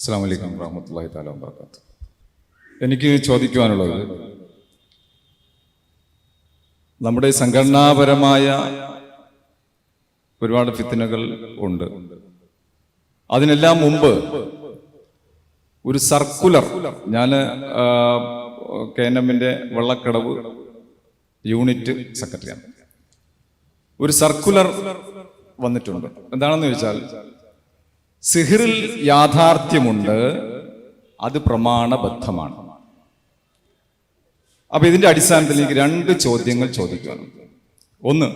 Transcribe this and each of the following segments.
അസ്സലാമു അലൈക്കും വറഹ്മത്തുള്ളാഹി തആല വബറകാതുഹു. എനിക്ക് ചോദിക്കുവാനുള്ളത്, നമ്മുടെ സംഘടനാപരമായ ഒരുപാട് ഫിത്നകൾ ഉണ്ട്. അതിനെല്ലാം മുമ്പ് ഒരു സർക്കുലർ, ഞാൻ KNM-ന്റെ വള്ളക്കടവ് യൂണിറ്റ് സെക്രട്ടറിയാണ്. ഒരു സർക്കുലർ വന്നിട്ടുണ്ട്. എന്താണെന്ന് ചോദിച്ചാൽ, സിഹിറിൽ യാഥാർത്ഥ്യമുണ്ട്, അത് പ്രമാണബദ്ധമാണ്. അപ്പൊ ഇതിന്റെ അടിസ്ഥാനത്തിൽ എനിക്ക് രണ്ട് ചോദ്യങ്ങൾ ചോദിക്കുകയാണ്. ഒന്ന്,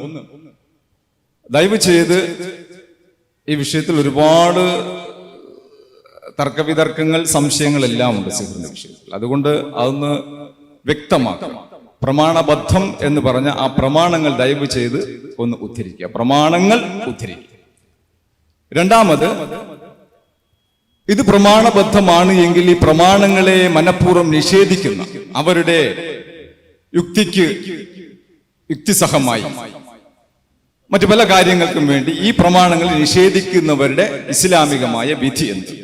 ദയവ് ചെയ്ത് ഈ വിഷയത്തിൽ ഒരുപാട് തർക്കവിതർക്കങ്ങൾ, സംശയങ്ങളെല്ലാം ഉണ്ട് സിഹിറിന്റെ വിഷയത്തിൽ. അതുകൊണ്ട് അതൊന്ന് വ്യക്തമാക്കുക. പ്രമാണബദ്ധം എന്ന് പറഞ്ഞ ആ പ്രമാണങ്ങൾ ദയവ് ചെയ്ത് ഒന്ന് ഉദ്ധരിക്കുക, പ്രമാണങ്ങൾ ഉദ്ധരിക്കുക. രണ്ടാമത്, ഇത് പ്രമാണബദ്ധമാണ് എങ്കിൽ ഈ പ്രമാണങ്ങളെ മനഃപൂർവ്വം നിഷേധിക്കുന്ന, അവരുടെ യുക്തിക്ക് യുക്തിസഹമായി മറ്റു പല കാര്യങ്ങൾക്കും വേണ്ടി ഈ പ്രമാണങ്ങൾ നിഷേധിക്കുന്നവരുടെ ഇസ്ലാമികമായ വിധി എന്ത്?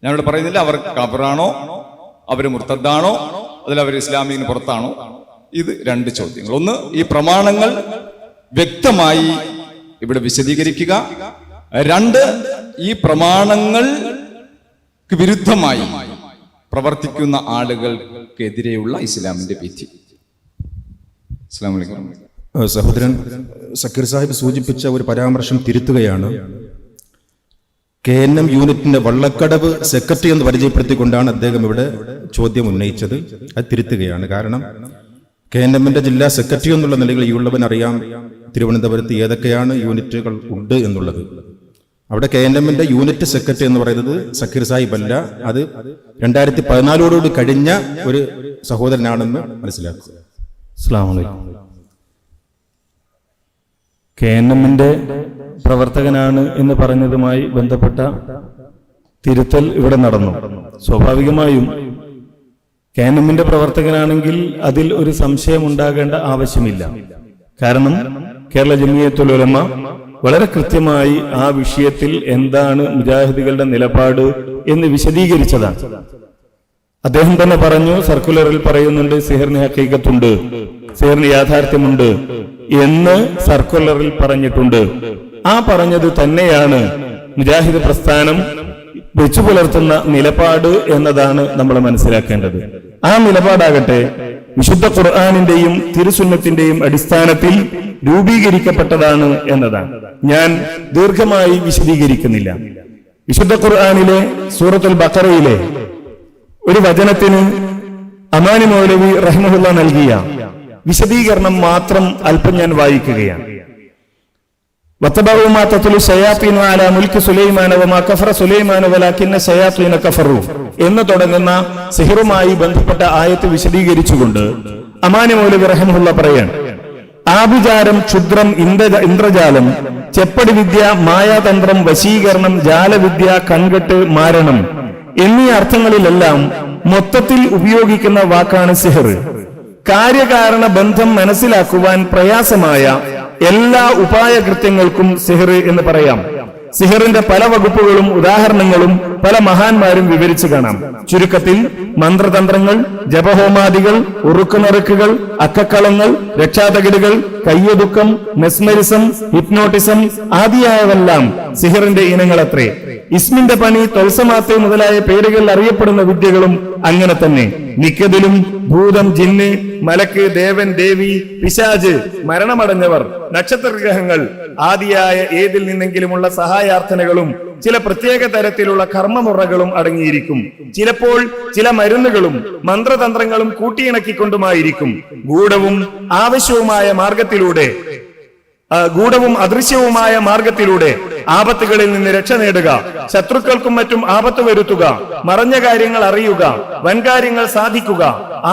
ഞാനിവിടെ പറയുന്നില്ല അവർ കബറാണോ, അവർ മുർത്തദ്ദാണോ, അതിൽ അവർ ഇസ്ലാമിന് പുറത്താണോ. ഇത് രണ്ട് ചോദ്യങ്ങൾ. ഒന്ന്, ഈ പ്രമാണങ്ങൾ വ്യക്തമായി ഇവിടെ വിശദീകരിക്കുക. രണ്ട്, ഈ പ്രമാണങ്ങൾക്ക് വിരുദ്ധമായി പ്രവർത്തിക്കുന്ന ആളുകൾക്കെതിരെയുള്ള ഇസ്ലാമിന്റെ വിധി. അസ്സലാമു അലൈക്കും. സഹോദരൻ സക്കീർ സാഹിബ് സൂചിപ്പിച്ച ഒരു പരാമർശം തിരുത്തുകയാണ്. KNM യൂണിറ്റിന്റെ വള്ളക്കടവ് സെക്രട്ടറി എന്ന് പരിചയപ്പെടുത്തിക്കൊണ്ടാണ് അദ്ദേഹം ഇവിടെ ചോദ്യം ഉന്നയിച്ചത്. അത് തിരുത്തുകയാണ്. കാരണം KNM-ന്റെ ജില്ലാ സെക്രട്ടറി എന്നുള്ള നിലയിൽ ഈ ഉള്ളവൻ അറിയാം തിരുവനന്തപുരത്ത് ഏതൊക്കെയാണ് യൂണിറ്റുകൾ ഉണ്ട് എന്നുള്ളത്. അവിടെ KNM-ന്റെ യൂണിറ്റ് സെക്രട്ടറി എന്ന് പറയുന്നത് സക്കീർ സാഹിബ് അല്ല, അത് 2014 കഴിഞ്ഞ ഒരു സഹോദരനാണെന്ന് മനസ്സിലാക്കുക. അസ്സലാമു അലൈക്കും. KNM-ന്റെ പ്രവർത്തകനാണ് എന്ന് പറഞ്ഞതുമായി ബന്ധപ്പെട്ട തിരുത്തൽ ഇവിടെ നടന്നു. സ്വാഭാവികമായും KNM-ന്റെ പ്രവർത്തകനാണെങ്കിൽ അതിൽ ഒരു സംശയം ഉണ്ടാകേണ്ട ആവശ്യമില്ല. കാരണം കേരള ജംഇയ്യത്തുൽ ഉലമ വളരെ കൃത്യമായി ആ വിഷയത്തിൽ എന്താണ് മുജാഹിദുകളുടെ നിലപാട് എന്ന് വിശദീകരിച്ചതാണ്. അദ്ദേഹം തന്നെ പറഞ്ഞു, സർക്കുലറിൽ പറയുന്നുണ്ട് സിഹിറിന് ഹഖീഖത്തുണ്ട്, സിഹിറിന് യാഥാർത്ഥ്യമുണ്ട് എന്ന് സർക്കുലറിൽ പറഞ്ഞിട്ടുണ്ട്. ആ പറഞ്ഞത് തന്നെയാണ് മുജാഹിദ് പ്രസ്ഥാനം വെച്ചു പുലർത്തുന്ന നിലപാട് എന്നതാണ് നമ്മൾ മനസ്സിലാക്കേണ്ടത്. ആ നിലപാടാകട്ടെ വിശുദ്ധ ഖുർആനിന്റെയും തിരുസുന്നത്തിന്റെയും അടിസ്ഥാനത്തിൽ രൂപീകരിക്കപ്പെട്ടതാണ് എന്നതാണ്. ഞാൻ ദീർഘമായി വിശദീകരിക്കുന്നില്ല. വിശുദ്ധ ഖുർആനിലെ സൂറത്തുൽ ബഖറയിലെ ഒരു വചനത്തിന് അമാനി മൗലവി റഹിമഹുല്ലാ നൽകിയ വിശദീകരണം മാത്രം അല്പം ഞാൻ വായിക്കുകയാണ്. വത്തബഉ മാ തത്ലു ശയാത്തീനു അലാ മുൽക്കി സുലൈമാന വമാ കഫറ സുലൈമാന വലാകിന്ന ശയാത്തീന കഫറു എന്ന് തുടങ്ങുന്ന സിഹിറുമായി ബന്ധപ്പെട്ട ആയത്ത് വിശദീകരിച്ചുകൊണ്ട് അമാനി മൗലവി റഹിമഹുല്ലാ പറയാണ്, ആഭിചാരം, ക്ഷുദ്രം, ഇന്ദ്രജാലം, ചെപ്പടി വിദ്യ, മായാതന്ത്രം, വശീകരണം, ജാലവിദ്യ, കൺകെട്ട്, മാരണം എന്നീ അർത്ഥങ്ങളിലെല്ലാം മൊത്തത്തിൽ ഉപയോഗിക്കുന്ന വാക്കാണ് സിഹിർ. കാര്യകാരണ ബന്ധം മനസ്സിലാക്കുവാൻ പ്രയാസമായ എല്ലാ ഉപായകൃത്യങ്ങൾക്കും സിഹിർ എന്ന് പറയാം. സിഹിറിന്റെ പല വകുപ്പുകളും ഉദാഹരണങ്ങളും പല മഹാന്മാരും വിവരിച്ചു കാണാം. ചുരുക്കത്തിൽ മന്ത്രതന്ത്രങ്ങൾ, ജപഹോമാദികൾ, ഉറുക്കുനറുക്കുകൾ, അക്കക്കളങ്ങൾ, രക്ഷാതകിടുകൾ, കയ്യൊതുക്കം, മെസ്മരിസം, ഹിപ്നോട്ടിസം ആദിയായവെല്ലാം സിഹിറിന്റെ ഇനങ്ങളത്രേ. ഇസ്മിന്റെ പണി, തൊൽസമാത്തെ മുതലായ പേരുകളിൽ അറിയപ്പെടുന്ന വിദ്യകളും അങ്ങനെ തന്നെ. മിക്കതിലും ഭൂതം, ജിന്ന്, മലക്ക്, ദേവൻ, ദേവി, പിശാച്, മരണമടഞ്ഞവർ, നക്ഷത്രഗ്രഹങ്ങൾ ആദിയായ ഏതിൽ നിന്നെങ്കിലുമുള്ള സഹായാർത്ഥനകളും ചില പ്രത്യേക തരത്തിലുള്ള കർമ്മമുറകളും അടങ്ങിയിരിക്കും. ചിലപ്പോൾ ചില മരുന്നുകളും മന്ത്രതന്ത്രങ്ങളും കൂട്ടിയിണക്കിക്കൊണ്ടുമായിരിക്കും. ഗൂഢവും അദൃശ്യവുമായ മാർഗത്തിലൂടെ ആപത്തുകളിൽ നിന്ന് രക്ഷ നേടുക, ശത്രുക്കൾക്കും മറ്റും ആപത്ത് വരുത്തുക, മറഞ്ഞ കാര്യങ്ങൾ അറിയുക, വൻകാര്യങ്ങൾ സാധിക്കുക,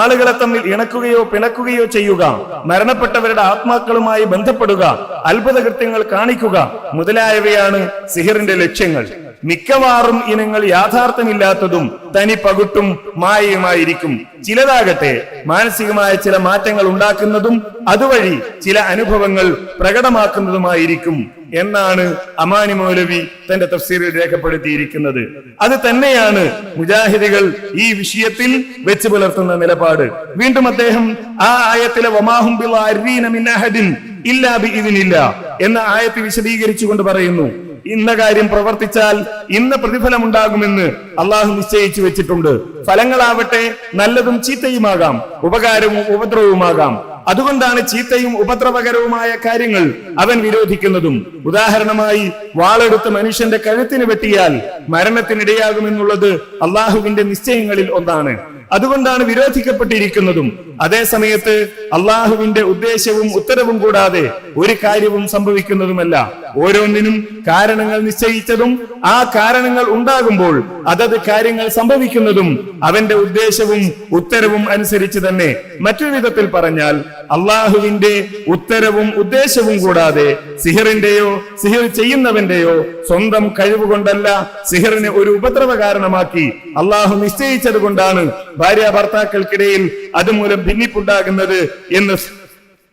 ആളുകളെ തമ്മിൽ ഇണക്കുകയോ പിണക്കുകയോ ചെയ്യുക, മരണപ്പെട്ടവരുടെ ആത്മാക്കളുമായി ബന്ധപ്പെടുക, അത്ഭുത കൃത്യങ്ങൾ കാണിക്കുക മുതലായവയാണ് സിഹിറിന്റെ ലക്ഷ്യങ്ങൾ. മിക്കവാറും ഇനങ്ങൾ യാഥാർത്ഥ്യമില്ലാത്തതും തനി പകുട്ടും മായയുമായിരിക്കും. ചിലതാകട്ടെ മാനസികമായ ചില മാറ്റങ്ങൾ ഉണ്ടാക്കുന്നതും അതുവഴി ചില അനുഭവങ്ങൾ പ്രകടമാക്കുന്നതുമായിരിക്കും എന്നാണ് അമാനി മൗലവി തന്റെ തഫ്സീറിൽ രേഖപ്പെടുത്തിയിരിക്കുന്നത്. അത് തന്നെയാണ് മുജാഹിദുകൾ ഈ വിഷയത്തിൽ വെച്ച് പുലർത്തുന്ന നിലപാട്. വീണ്ടും അദ്ദേഹം ആ ആയത്തിലെ വമാഹും ബിളാരീന മിൻ അഹദിൻ ഇല്ലാ ബിഇദ്നില്ലാ എന്ന ആയത്ത് വിശദീകരിച്ചുകൊണ്ട് പറയുന്നു, ഇന്ന കാര്യം പ്രവർത്തിച്ചാൽ ഇന്ന പ്രതിഫലം ഉണ്ടാകുമെന്ന് അള്ളാഹു നിശ്ചയിച്ചു വെച്ചിട്ടുണ്ട്. ഫലങ്ങളാവട്ടെ നല്ലതും ചീത്തയുമാകാം, ഉപകാരവും ഉപദ്രവവുമാകാം. അതുകൊണ്ടാണ് ചീത്തയും ഉപദ്രവകരവുമായ കാര്യങ്ങൾ അവൻ വിരോധിക്കുന്നതും. ഉദാഹരണമായി വാളെടുത്ത് മനുഷ്യന്റെ കഴുത്തിന് വെട്ടിയാൽ മരണത്തിനിടയാകുമെന്നുള്ളത് അള്ളാഹുവിന്റെ നിശ്ചയങ്ങളിൽ ഒന്നാണ്. അതുകൊണ്ടാണ് വിരോധിക്കപ്പെട്ടിരിക്കുന്നതും. അതേ സമയത്ത് അള്ളാഹുവിന്റെ ഉദ്ദേശവും ഉത്തരവും കൂടാതെ ഒരു കാര്യവും സംഭവിക്കുന്നതുമല്ല. ഓരോന്നിനും കാരണങ്ങൾ നിശ്ചയിച്ചതും ആ കാരണങ്ങൾ ഉണ്ടാകുമ്പോൾ അതത് കാര്യങ്ങൾ സംഭവിക്കുന്നതും അവന്റെ ഉദ്ദേശവും ഉത്തരവും അനുസരിച്ച് തന്നെ. മറ്റൊരു വിധത്തിൽ പറഞ്ഞാൽ അള്ളാഹുവിന്റെ ഉത്തരവും ഉദ്ദേശവും കൂടാതെ സിഹിറിന്റെയോ സിഹിർ ചെയ്യുന്നവന്റെയോ സ്വന്തം കഴിവുകൊണ്ടല്ല സിഹിറിനെ ഒരു ഉപദ്രവ കാരണമാക്കി അള്ളാഹു നിശ്ചയിച്ചത് കൊണ്ടാണ് ഭാര്യ ഭർത്താക്കൾക്കിടയിൽ അതുമൂലം ഭിന്നിപ്പുണ്ടാകുന്നത്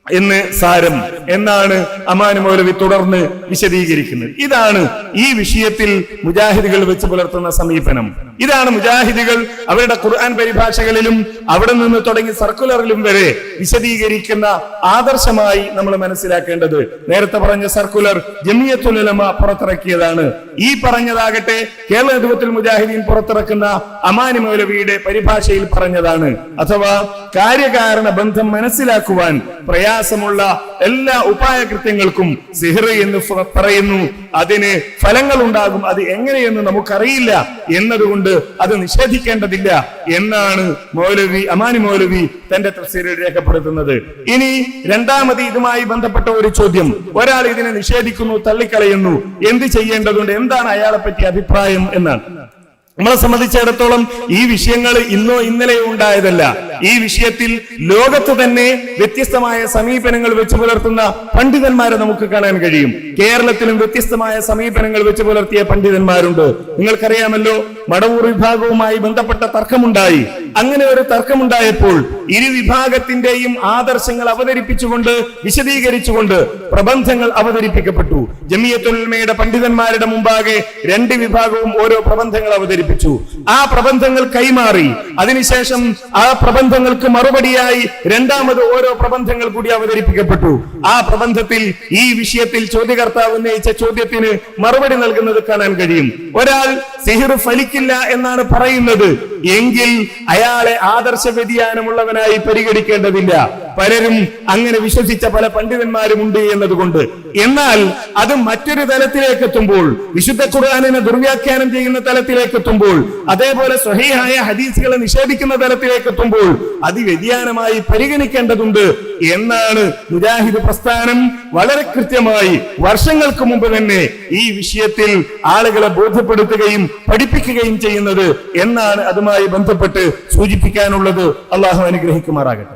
എന്ന് സാരം എന്നാണ് അമാനി മൗലവി തുടർന്ന് വിശദീകരിക്കുന്നത്. ഇതാണ് ഈ വിഷയത്തിൽ മുജാഹിദുകൾ വെച്ച് പുലർത്തുന്ന സമീപനം. ഇതാണ് മുജാഹിദുകൾ അവരുടെ ഖുർആൻ പരിഭാഷകളിലും അവിടെ നിന്ന് തുടങ്ങി സർക്കുലറിലും വരെ വിശദീകരിക്കുന്ന ആദർശമായി നമ്മൾ മനസ്സിലാക്കേണ്ടത്. നേരത്തെ പറഞ്ഞ സർക്കുലർ ജമിയത്തുൽ ഉലമ പുറത്തിറക്കിയതാണ്. ഈ പറഞ്ഞതാകട്ടെ കേരള നേതൃത്വത്തിൽ മുജാഹിദീൻ പുറത്തിറക്കുന്ന അമാനി മൗലവിയുടെ പരിഭാഷയിൽ പറഞ്ഞതാണ്. അഥവാ കാര്യകാരണ ബന്ധം മനസ്സിലാക്കുവാൻ പ്രയാസമുള്ള എല്ലാ ഉപായകൃത്യങ്ങൾക്കും സിഹ്ർ എന്ന് പറയുന്നു. അതിന് ഫലങ്ങൾ ഉണ്ടാകും, അത് എങ്ങനെയെന്ന് നമുക്കറിയില്ല എന്നതുകൊണ്ട് അത് നിഷേധിക്കേണ്ടതില്ല എന്നാണ് അമാനി മൗലവി തന്റെ തഫ്സീറിൽ രേഖപ്പെടുത്തുന്നത്. ഇനി രണ്ടാമത് ഇതുമായി ബന്ധപ്പെട്ട ഒരു ചോദ്യം, ഒരാൾ ഇതിനെ നിഷേധിക്കുന്നു, തള്ളിക്കളയുന്നു, എന്ത് ചെയ്യേണ്ടതുണ്ട്, എന്താണ് അയാളെ പറ്റി അഭിപ്രായം എന്നാണ്. നമ്മളെ സംബന്ധിച്ചിടത്തോളം ഈ വിഷയങ്ങൾ ഇന്നോ ഇന്നലെയോ ഉണ്ടായതല്ല. ഈ വിഷയത്തിൽ ലോകത്ത് തന്നെ വ്യത്യസ്തമായ സമീപനങ്ങൾ വെച്ച് പുലർത്തുന്ന പണ്ഡിതന്മാരെ നമുക്ക് കാണാൻ കഴിയും. കേരളത്തിലും വ്യത്യസ്തമായ സമീപനങ്ങൾ വെച്ച് പുലർത്തിയ പണ്ഡിതന്മാരുണ്ട്. നിങ്ങൾക്കറിയാമല്ലോ, മടവൂർ വിഭാഗവുമായി ബന്ധപ്പെട്ട തർക്കമുണ്ടായി. അങ്ങനെ ഒരു തർക്കമുണ്ടായപ്പോൾ ഇരു വിഭാഗത്തിന്റെയും ആദർശങ്ങൾ അവതരിപ്പിച്ചുകൊണ്ട് വിശദീകരിച്ചുകൊണ്ട് പ്രബന്ധങ്ങൾ അവതരിപ്പിക്കപ്പെട്ടു. ജമിയത്തുൽ ഉലമയുടെ പണ്ഡിതന്മാരുടെ മുമ്പാകെ രണ്ട് വിഭാഗവും ഓരോ പ്രബന്ധങ്ങൾ അവതരിപ്പിച്ചു. ആ പ്രബന്ധങ്ങൾ കൈമാറി. അതിനുശേഷം ആ പ്രബന്ധങ്ങൾക്ക് മറുപടിയായി രണ്ടാമത് ഓരോ പ്രബന്ധങ്ങൾ കൂടി അവതരിപ്പിക്കപ്പെട്ടു. ആ പ്രബന്ധത്തിൽ ഈ വിഷയത്തിൽ ചോദ്യകർത്താവ് ഉന്നയിച്ച ചോദ്യത്തിന് മറുപടി നൽകുന്നത് കാണാൻ കഴിയും. ഒരാൾ സിഹിർ ഫലിക്കില്ല എന്നാണ് പറയുന്നത് എങ്കിൽ അയാളെ ആദർശ വ്യതിയാനമുള്ളവനായി പരിഗണിക്കേണ്ടതില്ല. പലരും അങ്ങനെ വിശ്വസിച്ച പല പണ്ഡിതന്മാരുമുണ്ട് എന്നതുകൊണ്ട്. എന്നാൽ അത് മറ്റൊരു തലത്തിലേക്ക് എത്തുമ്പോൾ, വിശുദ്ധ ഖുർആനിനെ ദുർവ്യാഖ്യാനം ചെയ്യുന്ന തലത്തിലേക്ക് എത്തുമ്പോൾ, അതേപോലെ സ്വഹീഹായ ഹദീസുകളെ നിഷേധിക്കുന്ന തലത്തിലേക്ക് എത്തുമ്പോൾ അത് വ്യതിയാനമായി പരിഗണിക്കേണ്ടതുണ്ട് എന്നാണ് മുജാഹിദ് പ്രസ്ഥാനം വളരെ കൃത്യമായി വർഷങ്ങൾക്ക് മുമ്പ് തന്നെ ഈ വിഷയത്തിൽ ആളുകളെ ബോധ്യപ്പെടുത്തുകയും പഠിപ്പിക്കുകയും ചെയ്യുന്നത് എന്നാണ് അതുമായി ബന്ധപ്പെട്ട് സൂചിപ്പിക്കാനുള്ളത്. അള്ളാഹു അനുഗ്രഹിക്കുമാറാകട്ടെ.